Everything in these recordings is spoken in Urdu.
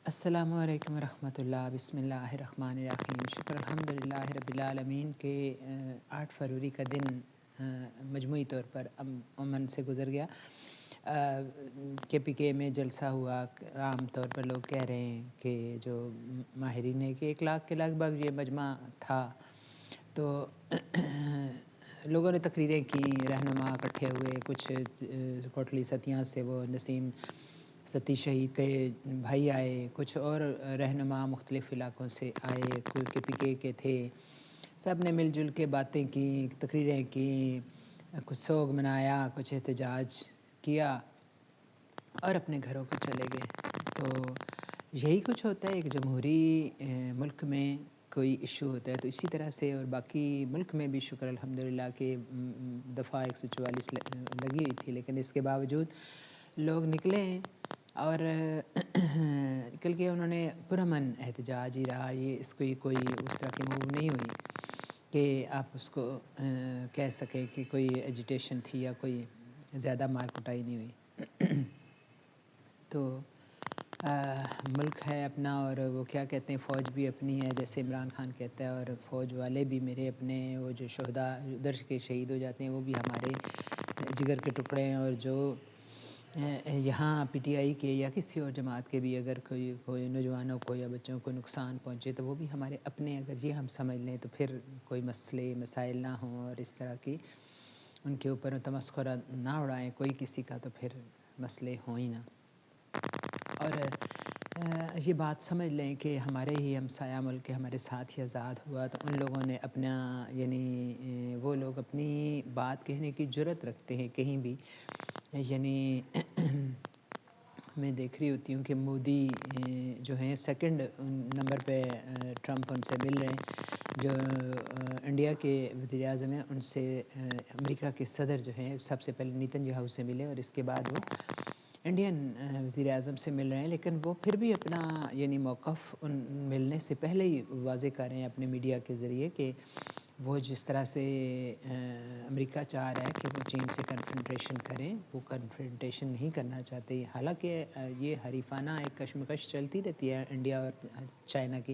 السلام علیکم ورحمۃ اللہ، بسم اللہ الرحمن الرحیم۔ شکر الحمدللہ رب العالمین کے 8 فروری کا دن مجموعی طور پر امن سے گزر گیا۔ کے پی کے میں جلسہ ہوا۔ عام طور پر لوگ کہہ رہے ہیں کہ جو ماہرین ہے کہ 1 لاکھ کے لگ بھگ یہ مجمع تھا، تو لوگوں نے تقریریں کی، رہنما اکٹھے ہوئے، کچھ کوٹلی ستیاں سے وہ نسیم ستی شہید کے بھائی آئے، کچھ اور رہنما مختلف علاقوں سے آئے، کوئی کے پی کے تھے۔ سب نے مل جل کے باتیں کی، تقریریں کی، کچھ سوگ منایا، کچھ احتجاج کیا اور اپنے گھروں کو چلے گئے۔ تو یہی کچھ ہوتا ہے ایک جمہوری ملک میں، کوئی ایشو ہوتا ہے تو اسی طرح سے، اور باقی ملک میں بھی شکر الحمدللہ کہ دفعہ 144 لگی ہوئی تھی، لیکن اس کے باوجود لوگ نکلے ہیں اور نکل کے انہوں نے پرامن احتجاج ہی رہا۔ یہ اس کوئی اس طرح کی موو نہیں ہوئی کہ آپ اس کو کہہ سکیں کہ کوئی ایجیٹیشن تھی یا کوئی زیادہ مار کٹائی نہیں ہوئی۔ تو ملک ہے اپنا، اور وہ کیا کہتے ہیں، فوج بھی اپنی ہے جیسے عمران خان کہتا ہے، اور فوج والے بھی میرے اپنے ہیں، وہ جو شہداء ادھر کے شہید ہو جاتے ہیں وہ بھی ہمارے جگر کے ٹکڑے ہیں، اور جو یہاں پی ٹی آئی کے یا کسی اور جماعت کے بھی اگر کوئی نوجوانوں کو یا بچوں کو نقصان پہنچے تو وہ بھی ہمارے اپنے، اگر یہ ہم سمجھ لیں تو پھر کوئی مسائل نہ ہوں، اور اس طرح کی ان کے اوپر تمسخر نہ اڑائیں کوئی کسی کا، تو پھر مسئلے ہوں ہی نہ۔ اور یہ بات سمجھ لیں کہ ہمارے ہی ہمسایہ ملک ہمارے ساتھ ہی آزاد ہوا، تو ان لوگوں نے اپنا یعنی وہ لوگ اپنی بات کہنے کی جرأت رکھتے ہیں کہیں بھی، یعنی میں دیکھ رہی ہوتی ہوں کہ مودی جو ہیں 2nd نمبر پہ ٹرمپ ان سے مل رہے ہیں، جو انڈیا کے وزیر اعظم ہیں ان سے امریکہ کے صدر جو ہیں سب سے پہلے نیتن یاہو سے ملے، اور اس کے بعد وہ انڈین وزیر اعظم سے مل رہے ہیں، لیکن وہ پھر بھی اپنا یعنی موقف ان ملنے سے پہلے ہی واضح کر رہے ہیں اپنے میڈیا کے ذریعے کہ وہ جس طرح سے امریکہ چاہ رہا ہے کہ وہ چین سے کنفرنٹریشن کریں، وہ کنفرنٹریشن نہیں کرنا چاہتے۔ حالانکہ یہ حریفانہ ایک کشمکش چلتی رہتی ہے انڈیا اور چائنا کی،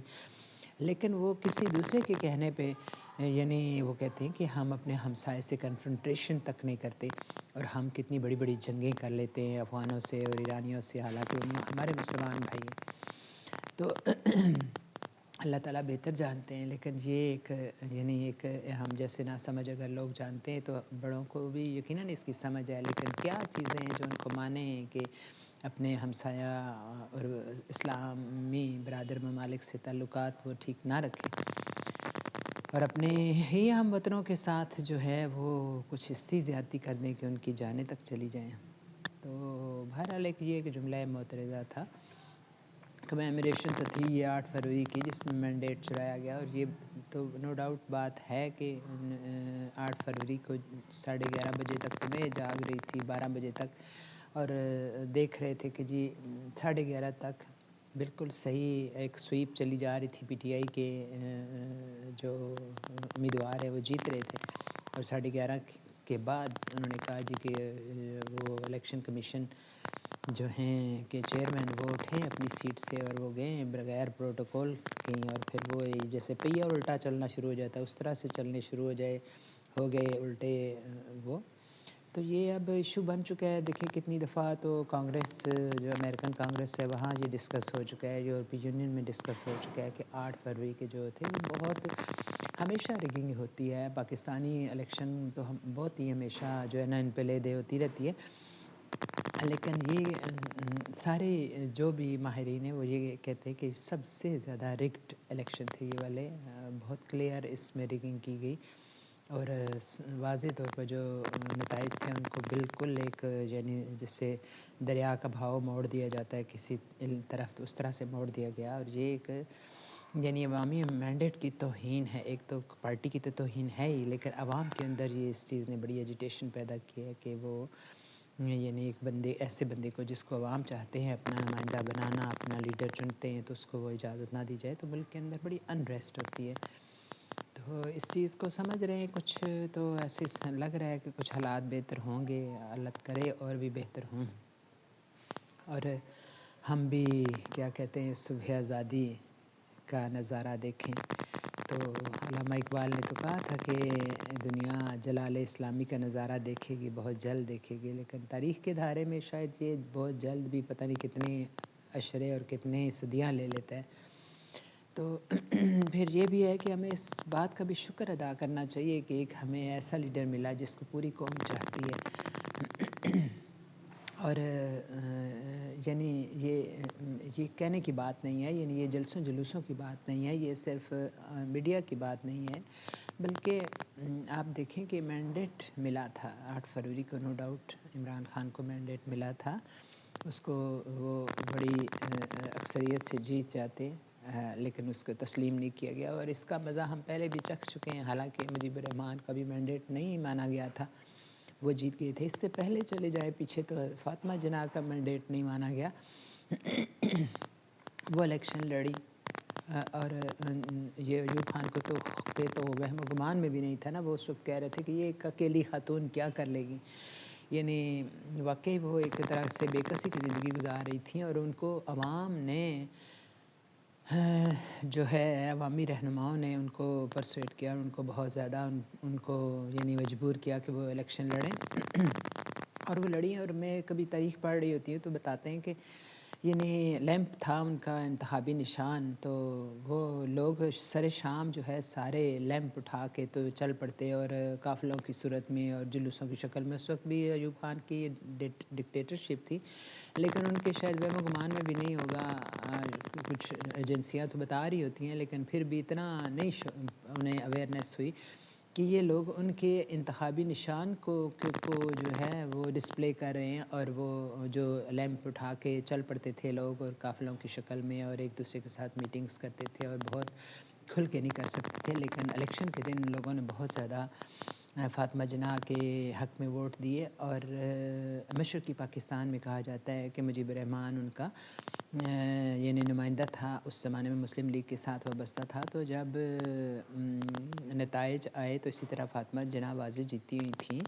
لیکن وہ کسی دوسرے کے کہنے پہ یعنی وہ کہتے ہیں کہ ہم اپنے ہمسائے سے کنفرنٹریشن تک نہیں کرتے، اور ہم کتنی بڑی بڑی جنگیں کر لیتے ہیں افغانوں سے اور ایرانیوں سے، حالانکہ وہ ہمارے مسلمان بھائی ہیں۔ تو اللہ تعالیٰ بہتر جانتے ہیں، لیکن یہ ایک یعنی ایک ہم جیسے نہ سمجھ اگر لوگ جانتے ہیں تو بڑوں کو بھی یقیناً اس کی سمجھ ہے، لیکن کیا چیزیں ہیں جو ان کو مانے ہیں کہ اپنے ہمسایہ اور اسلامی برادر ممالک سے تعلقات وہ ٹھیک نہ رکھیں، اور اپنے ہی ہم وطنوں کے ساتھ جو ہے وہ کچھ ایسی زیادتی کر دیں کہ ان کی جانیں تک چلی جائیں۔ تو بہرحال ایک جملہ معترضہ تھا، کمیموریشن تو تھی یہ 8 فروری کی جس میں مینڈیٹ چڑھایا گیا، اور یہ تو نو ڈاؤٹ بات ہے کہ 8 فروری کو 11:30 بجے تک تو میں جاگ رہی تھی، 12 بجے تک، اور دیکھ رہے تھے کہ جی 11:30 تک بالکل صحیح ایک سویپ چلی جا رہی تھی، پی ٹی آئی کے جو امیدوار ہے وہ جیت رہے تھے، اور 11:30 کے بعد انہوں نے کہا جی کہ وہ الیکشن کمیشن جو ہیں کہ چیئرمین وہ اٹھیں اپنی سیٹ سے اور وہ گئے بغیر پروٹوکول کے، اور پھر وہ جیسے پہیہ الٹا چلنا شروع ہو جاتا ہے اس طرح سے چلنے شروع ہو گئے الٹے وہ۔ تو یہ اب ایشو بن چکا ہے، دیکھیں کتنی دفعہ تو کانگریس جو امریکن کانگریس ہے وہاں یہ ڈسکس ہو چکا ہے، یورپی یونین میں ڈسکس ہو چکا ہے کہ 8 فروری کے جو تھے وہ بہت ہمیشہ ریگنگ ہوتی ہے، پاکستانی الیکشن تو بہت ہی ہمیشہ جو ہے نا ان پہ لے دے ہوتی رہتی ہے، لیکن یہ سارے جو بھی ماہرین ہیں وہ یہ کہتے ہیں کہ سب سے زیادہ ریگڈ الیکشن تھے یہ والے، بہت کلیئر اس میں ریگنگ کی گئی، اور واضح طور پر جو نتائج تھے ان کو بالکل ایک یعنی جس سے دریا کا بہاؤ موڑ دیا جاتا ہے کسی طرف، تو اس طرح سے موڑ دیا گیا، اور یہ ایک یعنی عوامی مینڈیٹ کی توہین ہے، ایک تو پارٹی کی تو توہین ہے ہی، لیکن عوام کے اندر یہ اس چیز نے بڑی ایجیٹیشن پیدا کی ہے کہ وہ یعنی ایسے بندے کو جس کو عوام چاہتے ہیں اپنا نمائندہ بنانا، اپنا لیڈر چنتے ہیں، تو اس کو وہ اجازت نہ دی جائے، تو ملک کے اندر بڑی انریسٹ ہوتی ہے۔ تو اس چیز کو سمجھ رہے ہیں کچھ، تو ایسے لگ رہا ہے کہ کچھ حالات بہتر ہوں گے، اللہ کرے اور بھی بہتر ہوں، اور ہم بھی کیا کہتے ہیں صبح آزادی کا نظارہ دیکھیں۔ تو علامہ اقبال نے تو کہا تھا کہ دنیا جلال اسلامی کا نظارہ دیکھے گی، بہت جلد دیکھے گی، لیکن تاریخ کے دھارے میں شاید یہ بہت جلد بھی پتہ نہیں کتنے اشرے اور کتنے صدیاں لے لیتا ہے۔ تو پھر یہ بھی ہے کہ ہمیں اس بات کا بھی شکر ادا کرنا چاہیے کہ ایک ہمیں ایسا لیڈر ملا جس کو پوری قوم چاہتی ہے۔ اور یعنی یہ کہنے کی بات نہیں ہے، یعنی یہ جلسوں جلوسوں کی بات نہیں ہے، یہ صرف میڈیا کی بات نہیں ہے، بلکہ آپ دیکھیں کہ مینڈیٹ ملا تھا 8 فروری کو، نو ڈاؤٹ عمران خان کو مینڈیٹ ملا تھا، اس کو وہ بڑی اکثریت سے جیت جاتے، لیکن اس کو تسلیم نہیں کیا گیا، اور اس کا مزہ ہم پہلے بھی چکھ چکے ہیں۔ حالانکہ مجیب الرحمان کا بھی مینڈیٹ نہیں مانا گیا تھا، وہ جیت گئے تھے۔ اس سے پہلے چلے جائیں پیچھے تو فاطمہ جناح کا مینڈیٹ نہیں مانا گیا، وہ الیکشن لڑی، اور یہ ایوب خان کو تو وہم و گمان میں بھی نہیں تھا نا، وہ اس وقت کہہ رہے تھے کہ یہ ایک اکیلی خاتون کیا کر لے گی، یعنی واقعی وہ ایک طرح سے بے کسی کی زندگی گزار رہی تھیں، اور ان کو عوام نے جو ہے عوامی رہنماؤں نے ان کو پرسویٹ کیا، ان کو بہت زیادہ ان کو یعنی مجبور کیا کہ وہ الیکشن لڑیں، اور وہ لڑی۔ اور میں کبھی تاریخ پڑھ رہی ہوتی ہوں تو بتاتے ہیں کہ یعنی لیمپ تھا ان کا انتخابی نشان، تو وہ لوگ سر شام جو ہے سارے لیمپ اٹھا کے تو چل پڑتے، اور قافلوں کی صورت میں اور جلوسوں کی شکل میں۔ اس وقت بھی ایوب خان کی ڈکٹیٹرشپ تھی، لیکن ان کے شاید وہم و گمان میں بھی نہیں ہوگا، کچھ ایجنسیاں تو بتا رہی ہوتی ہیں، لیکن پھر بھی اتنا نہیں انہیں اویئرنیس ہوئی کہ یہ لوگ ان کے انتخابی نشان کو جو ہے وہ ڈسپلے کر رہے ہیں، اور وہ جو لیمپ اٹھا کے چل پڑتے تھے لوگ اور قافلوں کی شکل میں، اور ایک دوسرے کے ساتھ میٹنگز کرتے تھے، اور بہت کھل کے نہیں کر سکتے تھے، لیکن الیکشن کے دن لوگوں نے بہت زیادہ فاطمہ جناح کے حق میں ووٹ دیے، اور مشرقی پاکستان میں کہا جاتا ہے کہ مجیب الرحمان ان کا یعنی نمائندہ تھا، اس زمانے میں مسلم لیگ کے ساتھ وابستہ تھا، تو جب نتائج آئے تو اسی طرح فاطمہ جناح واضح جیتی ہوئی تھیں،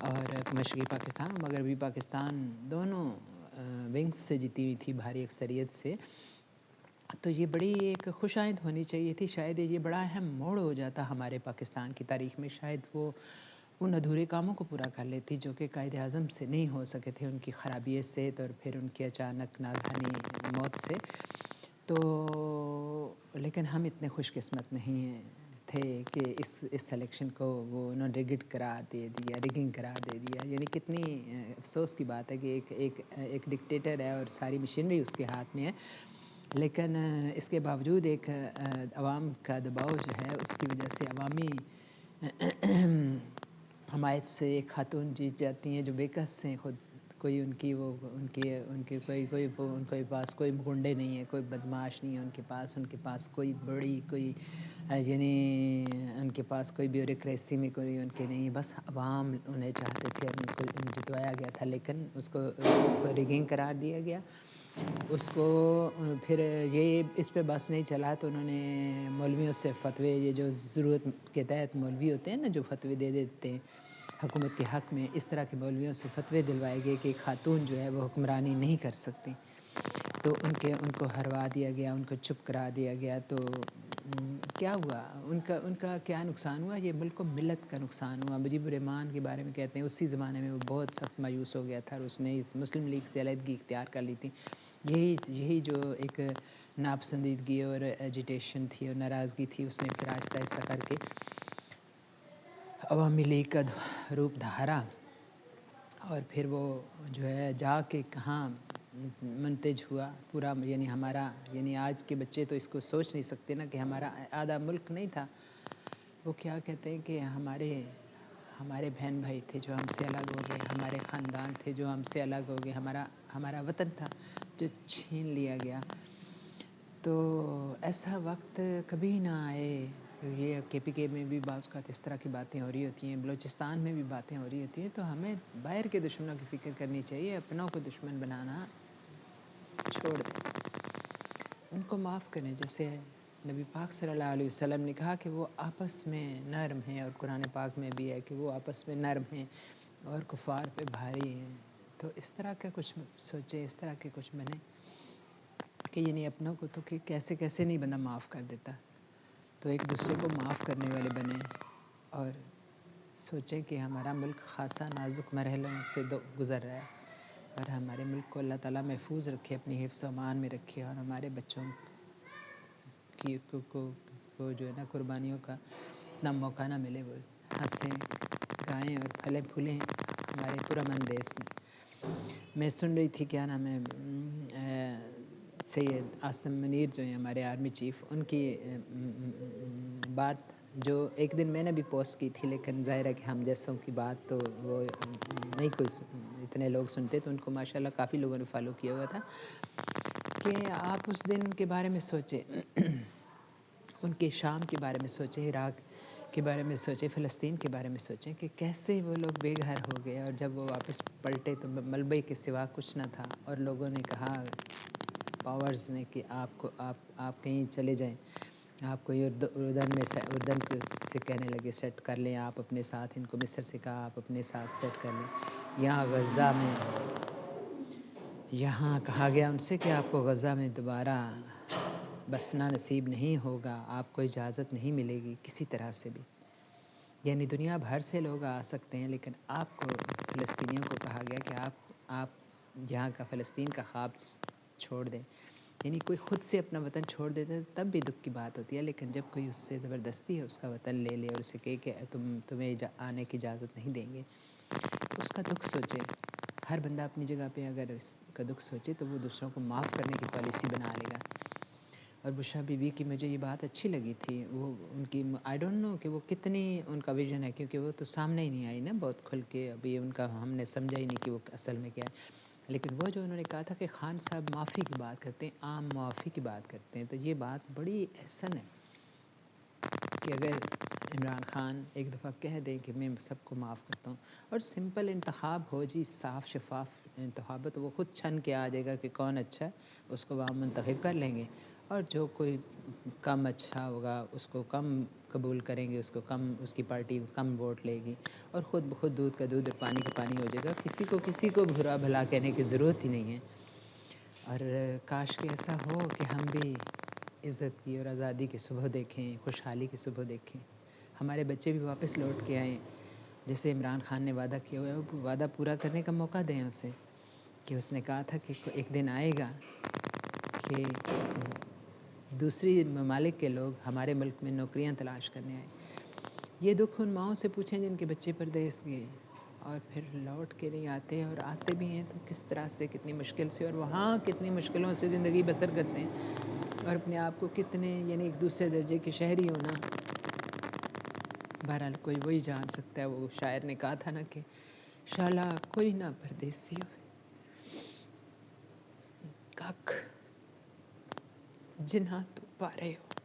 اور مشرقی پاکستان اور مغربی پاکستان دونوں ونگز سے جیتی ہوئی تھی بھاری اکثریت سے۔ تو یہ بڑی ایک خوش آئند ہونی چاہیے تھی، شاید یہ بڑا اہم موڑ ہو جاتا ہمارے پاکستان کی تاریخ میں، شاید وہ ان ادھورے کاموں کو پورا کر لیتی جو کہ قائد اعظم سے نہیں ہو سکے تھے، ان کی خرابی صحت اور پھر ان کی اچانک ناگہانی موت سے۔ تو لیکن ہم اتنے خوش قسمت نہیں تھے کہ اس الیکشن کو وہ انہوں نے ریگنگ قرار دے دیا، یعنی کتنی افسوس کی بات ہے کہ ایک ڈکٹیٹر ہے اور ساری مشینری اس کے ہاتھ میں ہے، لیکن اس کے باوجود ایک عوام کا دباؤ جو ہے اس کی وجہ سے عوامی حمایت سے ایک خاتون جیت جاتی ہیں جو بے کس ہیں خود، کوئی ان کے پاس کوئی گنڈے نہیں ہیں، کوئی بدماش نہیں ہے ان کے پاس کوئی بڑی کوئی یعنی ان کے پاس کوئی بیوروکریسی میں کوئی ان کے نہیں ہے، بس عوام انہیں چاہتے تھے اور ان کو جتوایا گیا تھا، لیکن اس کو ریگنگ قرار دیا گیا۔ اس کو پھر یہ اس پہ بس نہیں چلا تو انہوں نے مولویوں سے فتوے، یہ جو ضرورت کے تحت مولوی ہوتے ہیں نا جو فتوے دے دیتے ہیں حکومت کے حق میں، اس طرح کے مولویوں سے فتوے دلوائے گئے کہ خاتون جو ہے وہ حکمرانی نہیں کر سکتی، تو ان کو ہروا دیا گیا، ان کو چپ کرا دیا گیا۔ تو کیا ہوا ان کا کیا نقصان ہوا؟ یہ ملک و ملت کا نقصان ہوا۔ مجیب الرحمان کے بارے میں کہتے ہیں اسی زمانے میں وہ بہت سخت مایوس ہو گیا تھا، اور اس نے اس مسلم لیگ سے علیحدگی اختیار کر لی تھی۔ یہی جو ایک ناپسندیدگی اور ایجیٹیشن تھی اور ناراضگی تھی، اس نے پھر آہستہ آہستہ کر کے عوامی لیگ کا روپ دھارا، اور پھر وہ جو ہے جا کے کہاں منتج ہوا پورا، یعنی ہمارا یعنی آج کے بچے تو اس کو سوچ نہیں سکتے نا کہ ہمارا آدھا ملک نہیں تھا، وہ کیا کہتے ہیں کہ ہمارے بہن بھائی تھے جو ہم سے الگ ہو گئے، ہمارے خاندان تھے جو ہم سے الگ ہو گئے، ہمارا وطن تھا جو چھین لیا گیا۔ تو ایسا وقت کبھی نہ آئے۔ یہ کے پی کے میں بھی بعض اوقات اس طرح کی باتیں ہو رہی ہوتی ہیں، بلوچستان میں بھی باتیں ہو رہی ہوتی ہیں، تو ہمیں باہر کے دشمنوں کی فکر کرنی چاہیے، اپنوں کو دشمن بنانا چھوڑ دیں، ان کو معاف کریں۔ جیسے نبی پاک صلی اللہ علیہ وسلم نے کہا کہ وہ آپس میں نرم ہیں، اور قرآن پاک میں بھی ہے کہ وہ آپس میں نرم ہیں اور کفار پہ بھاری ہیں۔ تو اس طرح کا کچھ سوچیں، اس طرح کے کچھ بنیں۔ کہ یعنی اپنوں کو تو کہ کیسے کیسے نہیں بندہ معاف کر دیتا، تو ایک دوسرے کو معاف کرنے والے بنیں اور سوچیں کہ ہمارا ملک خاصا نازک مرحلوں سے گزر رہا ہے، اور ہمارے ملک کو اللہ تعالیٰ محفوظ رکھے، اپنی حفظ و امان میں رکھے، اور ہمارے بچوں کو جو ہے نا قربانیوں کا اتنا موقع نہ ملے، وہ ہنسیں گائیں اور پھلیں پھولیں ہمارے پرامن دیس میں۔ میں سن رہی تھی کیا نام ہے سید عاصم منیر جو ہیں ہمارے آرمی چیف، ان کی بات جو ایک دن میں نے بھی پوسٹ کی تھی، لیکن ظاہر ہے کہ ہم جیسوں کی بات تو وہ نہیں کوئی اتنے لوگ سنتے، تو ان کو ماشاءاللہ کافی لوگوں نے فالو کیا ہوا تھا کہ آپ اس دن کے بارے میں سوچیں، ان کے شام کے بارے میں سوچیں، عراق کے بارے میں سوچیں، فلسطین کے بارے میں سوچیں کہ کیسے وہ لوگ بے گھر ہو گئے، اور جب وہ واپس پلٹے تو ملبے کے سوا کچھ نہ تھا، اور لوگوں نے کہا پاورز نے کہ آپ کہیں چلے جائیں، آپ کو اردن سے کہنے لگے سیٹ کر لیں آپ اپنے ساتھ، ان کو مصر سے کہا آپ اپنے ساتھ سیٹ کر لیں، یہاں غزہ میں یہاں کہا گیا ان سے کہ آپ کو غزہ میں دوبارہ بسنا نصیب نہیں ہوگا، آپ کو اجازت نہیں ملے گی کسی طرح سے بھی، یعنی دنیا بھر سے لوگ آ سکتے ہیں، لیکن آپ کو فلسطینیوں کو کہا گیا کہ آپ جہاں کا فلسطین کا خواب چھوڑ دیں، یعنی کوئی خود سے اپنا وطن چھوڑ دیتا ہے تب بھی دکھ کی بات ہوتی ہے، لیکن جب کوئی اس سے زبردستی ہے اس کا وطن لے لے اور اسے کہے کہ تمہیں آنے کی اجازت نہیں دیں گے، تو اس کا دکھ سوچے۔ ہر بندہ اپنی جگہ پہ اگر اس کا دکھ سوچے تو وہ دوسروں کو معاف کرنے کی پالیسی بنا لے گا۔ اور بشریٰ بی بی کی مجھے یہ بات اچھی لگی تھی، وہ ان کی آئی ڈونٹ نو کہ وہ کتنی ان کا ویژن ہے، کیونکہ وہ تو سامنے ہی نہیں آئی نا بہت کھل کے، ابھی ان کا ہم نے سمجھا ہی نہیں کہ وہ اصل میں کیا ہے، لیکن وہ جو انہوں نے کہا تھا کہ خان صاحب معافی کی بات کرتے ہیں، عام معافی کی بات کرتے ہیں، تو یہ بات بڑی احسن ہے کہ اگر عمران خان ایک دفعہ کہہ دیں کہ میں سب کو معاف کرتا ہوں، اور سمپل انتخاب ہو جی، صاف شفاف انتخاب ہے، تو وہ خود چھن کے آ جائے گا کہ کون اچھا ہے، اس کو عوام منتخب کر لیں گے، اور جو کوئی کم اچھا ہوگا اس کو کم قبول کریں گے، اس کو کم، اس کی پارٹی کم ووٹ لے گی، اور خود بخود دودھ کا دودھ اور پانی کا پانی ہو جائے گا، کسی کو برا بھلا کہنے کی ضرورت ہی نہیں ہے۔ اور کاش کہ ایسا ہو کہ ہم بھی عزت کی اور آزادی کی صبح دیکھیں، خوشحالی کی صبح دیکھیں، ہمارے بچے بھی واپس لوٹ کے آئیں، جیسے عمران خان نے وعدہ کیا ہوا ہے، وہ وعدہ پورا کرنے کا موقع دیں اسے، کہ اس نے کہا تھا کہ ایک دن آئے گا کہ دوسری ممالک کے لوگ ہمارے ملک میں نوکریاں تلاش کرنے آئیں۔ یہ دکھ ان ماؤں سے پوچھیں جن کے بچے پردیس گئے اور پھر لوٹ کے نہیں آتے، اور آتے بھی ہیں تو کس طرح سے، کتنی مشکل سے، اور وہاں کتنی مشکلوں سے زندگی بسر کرتے ہیں، اور اپنے آپ کو کتنے یعنی ایک دوسرے درجے کے شہری ہونا، بہرحال کوئی وہی جان سکتا ہے، وہ شاعر نے کہا تھا نا کہ شالا کوئی نہ پردیسی ہوئے، کاک جنہاں تو پارے ہو۔